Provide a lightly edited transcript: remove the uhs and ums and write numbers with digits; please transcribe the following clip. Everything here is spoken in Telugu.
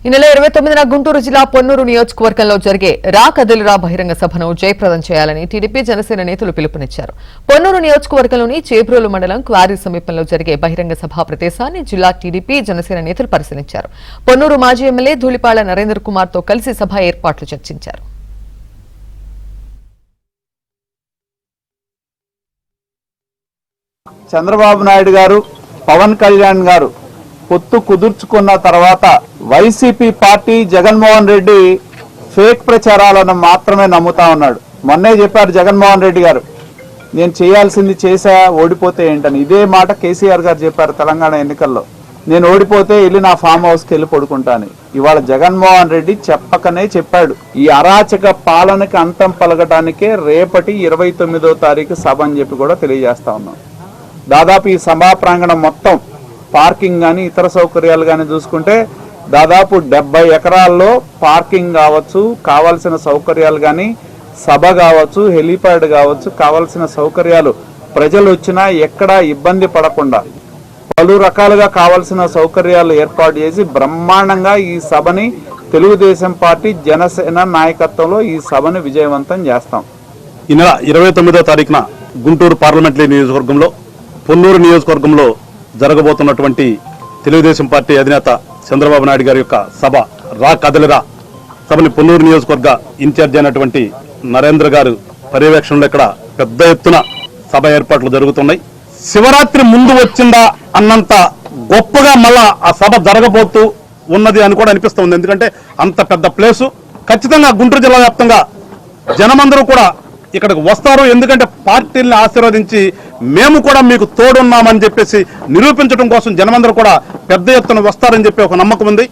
ఈ నెల 29న గుంటూరు జిల్లా పొన్నూరు నియోజకవర్గంలో జరిగే రా కదిలిరా బహిరంగ సభను జయప్రదం చేయాలని టీడీపీ జనసేన నేతలు పిలుపునిచ్చారు. పొన్నూరు నియోజకవర్గంలోని చేబ్రోలు మండలం క్వారీ సమీపంలో జరిగే బహిరంగ సభ ప్రదేశాన్ని జిల్లా టీడీపీ జనసేన నేతలు పరిశీలించారు. పొన్నూరు మాజీ ఎమ్మెల్యే ధూళిపాళ్ల నరేంద్ర కుమార్ తో కలిసి సభ ఏర్పాట్లు చర్చించారు. చంద్రబాబు నాయుడు గారు, పవన్ కళ్యాణ్ గారు పొత్తు కుదుర్చుకున్న తర్వాత వైసీపీ పార్టీ జగన్మోహన్ రెడ్డి ఫేక్ ప్రచారాలను మాత్రమే నమ్ముతా ఉన్నాడు. మొన్నే చెప్పారు జగన్మోహన్ రెడ్డి గారు, నేను చేయాల్సింది చేశా, ఓడిపోతే ఏంటని. ఇదే మాట కేసీఆర్ గారు చెప్పారు తెలంగాణ ఎన్నికల్లో, నేను ఓడిపోతే వెళ్ళి నా ఫామ్ హౌస్కి వెళ్ళి పడుకుంటాను. ఇవాళ జగన్మోహన్ రెడ్డి చెప్పకనే చెప్పాడు. ఈ అరాచక పాలనకి అంతం పలకడానికే రేపటి 29వ తారీఖు సభ అని చెప్పి కూడా తెలియజేస్తా ఉన్నాం. దాదాపు ఈ సభా ప్రాంగణం మొత్తం పార్కింగ్ కానీ ఇతర సౌకర్యాలు కానీ చూసుకుంటే దాదాపు 70 ఎకరాల్లో పార్కింగ్ కావచ్చు, కావాల్సిన సౌకర్యాలు కానీ, సభ కావచ్చు, హెలీప్యాడ్ కావచ్చు, కావాల్సిన సౌకర్యాలు ప్రజలు వచ్చినా ఎక్కడా ఇబ్బంది పడకుండా పలు రకాలుగా కావాల్సిన సౌకర్యాలు ఏర్పాటు చేసి బ్రహ్మాండంగా ఈ సభని తెలుగుదేశం పార్టీ జనసేన నాయకత్వంలో ఈ సభని విజయవంతం చేస్తాం. ఈ నెల 29వ తారీఖున గుంటూరు పార్లమెంటరీ నియోజకవర్గంలో పొన్నూరు నియోజకవర్గంలో జరగబోతున్నటువంటి తెలుగుదేశం పార్టీ అధినేత చంద్రబాబు నాయుడు గారి యొక్క సభ రా కదలిరా సభని పొన్నూరు నియోజకవర్గ ఇన్ఛార్జ్ అయినటువంటి నరేంద్ర గారు పర్యవేక్షణలో ఇక్కడ పెద్ద ఎత్తున సభ ఏర్పాట్లు జరుగుతున్నాయి. శివరాత్రి ముందు వచ్చిందా అన్నంత గొప్పగా మళ్ళా ఆ సభ జరగబోతూ ఉన్నది అని కూడా అనిపిస్తుంది. ఎందుకంటే అంత పెద్ద ప్లేసు, ఖచ్చితంగా గుంటూరు జిల్లా వ్యాప్తంగా జనమందరూ కూడా ఇక్కడికి వస్తారు. ఎందుకంటే పార్టీల్ని ఆశీర్వదించి మేము కూడా మీకు తోడున్నామని చెప్పేసి నిరూపించడం కోసం జనమందరూ కూడా పెద్ద ఎత్తున వస్తారని చెప్పి ఒక నమ్మకం ఉంది.